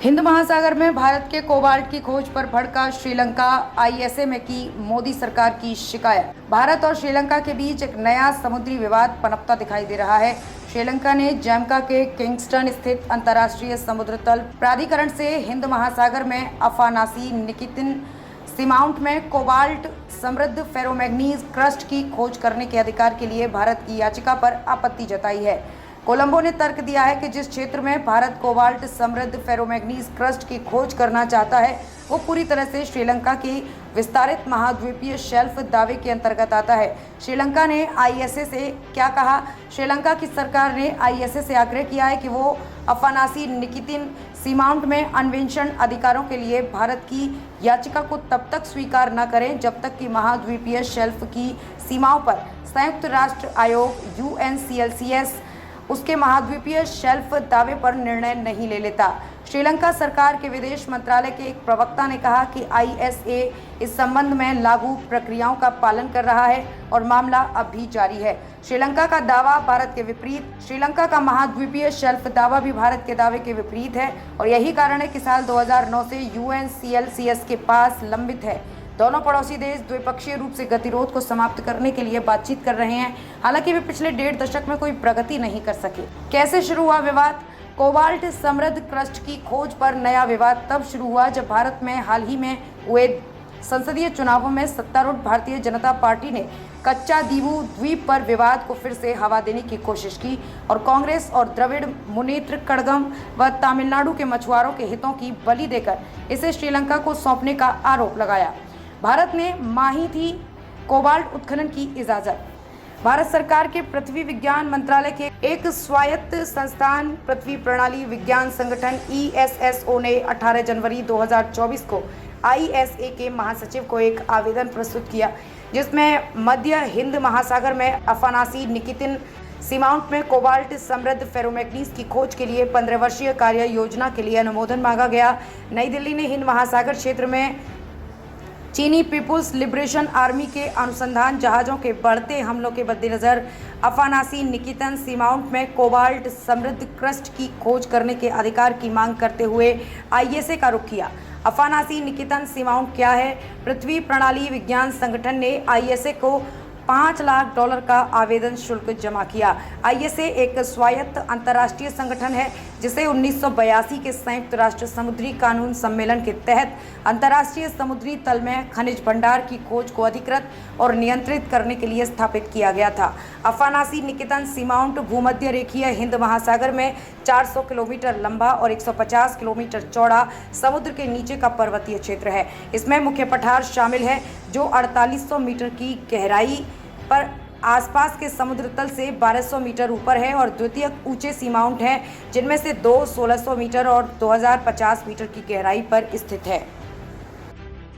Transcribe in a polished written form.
हिंद महासागर में भारत के कोबाल्ट की खोज पर भड़का श्रीलंका, आईएसए में की मोदी सरकार की शिकायत। भारत और श्रीलंका के बीच एक नया समुद्री विवाद पनपता दिखाई दे रहा है। श्रीलंका ने जैमका के किंगस्टन स्थित अंतर्राष्ट्रीय समुद्र तल प्राधिकरण से हिंद महासागर में अफानासी निकितिन सीमाउंट में कोबाल्ट समृद्ध फेरोमैग्नीज क्रस्ट की खोज करने के अधिकार के लिए भारत की याचिका पर आपत्ति जताई है। कोलंबो ने तर्क दिया है कि जिस क्षेत्र में भारत कोबाल्ट समृद्ध फेरोमैग्नीज क्रस्ट की खोज करना चाहता है वो पूरी तरह से श्रीलंका की विस्तारित महाद्वीपीय शेल्फ दावे के अंतर्गत आता है। श्रीलंका ने आईएसए से क्या कहा? श्रीलंका की सरकार ने आईएसए से आग्रह किया है कि वो अफानासी निकितिन सीमाउंट में अन्वेषण अधिकारों के लिए भारत की याचिका को तब तक स्वीकार न करें जब तक कि महाद्वीपीय शेल्फ की सीमाओं पर संयुक्त राष्ट्र आयोग UNCLCS उसके महाद्वीपीय शेल्फ दावे पर निर्णय नहीं ले लेता। श्रीलंका सरकार के विदेश मंत्रालय के एक प्रवक्ता ने कहा कि आईएसए इस संबंध में लागू प्रक्रियाओं का पालन कर रहा है और मामला अब भी जारी है। श्रीलंका का दावा भारत के विपरीत। श्रीलंका का महाद्वीपीय शेल्फ दावा भी भारत के दावे के विपरीत है और यही कारण है कि साल 2009 से UNCLCS के पास लंबित है। दोनों पड़ोसी देश द्विपक्षीय रूप से गतिरोध को समाप्त करने के लिए बातचीत कर रहे हैं। हालांकि वे पिछले 1.5 दशक में कोई प्रगति नहीं कर सके। कैसे शुरू हुआ विवाद? कोबाल्ट समृद्ध क्रस्ट की खोज पर नया विवाद तब शुरू हुआ जब भारत में हाल ही में हुए संसदीय चुनावों में सत्तारूढ़ भारतीय जनता पार्टी ने कच्चा दीवू द्वीप पर विवाद को फिर से हवा देने की कोशिश की और कांग्रेस और द्रविड़ मुनेत्र कड़गम व तमिलनाडु के मछुआरों के हितों की बलि देकर इसे श्रीलंका को सौंपने का आरोप लगाया। भारत ने मांगी थी कोबाल्ट उत्खनन की इजाजत। भारत सरकार के पृथ्वी विज्ञान मंत्रालय के एक स्वायत्त संस्थान पृथ्वी प्रणाली विज्ञान संगठन ESSO ने 18 जनवरी 2024 को ISA के महासचिव को एक आवेदन प्रस्तुत किया जिसमें मध्य हिंद महासागर में अफानासी निकितिन सीमाउंट में कोबाल्ट समृद्ध फेरोमैग्नीज की खोज के लिए 15 वर्षीय कार्य योजना के लिए अनुमोदन मांगा गया। नई दिल्ली ने हिंद महासागर क्षेत्र में चीनी पीपुल्स लिबरेशन आर्मी के अनुसंधान जहाज़ों के बढ़ते हमलों के मद्देनज़र अफानासी निकितिन सीमाउंट में कोबाल्ट समृद्ध क्रस्ट की खोज करने के अधिकार की मांग करते हुए आईएसए का रुख किया। अफानासी निकितिन सीमाउंट क्या है? पृथ्वी प्रणाली विज्ञान संगठन ने आईएसए को $5 लाख का आवेदन शुल्क जमा किया। आईएसए एक स्वायत्त अंतर्राष्ट्रीय संगठन है जिसे 1982 के संयुक्त राष्ट्र समुद्री कानून सम्मेलन के तहत अंतर्राष्ट्रीय समुद्री तल में खनिज भंडार की खोज को अधिकृत और नियंत्रित करने के लिए स्थापित किया गया था। अफानासी निकितिन सीमाउंट भूमध्य रेखीय हिंद महासागर में 400 किलोमीटर लंबा और 150 किलोमीटर चौड़ा समुद्र के नीचे का पर्वतीय क्षेत्र है। इसमें मुख्य पठार शामिल है जो 4800 मीटर की गहराई पर आसपास के समुद्र तल से 1200 मीटर ऊपर है और द्वितीयक ऊंचे सीमाउंट हैं जिनमें से 2 1600 मीटर और 2050 मीटर की गहराई पर स्थित है।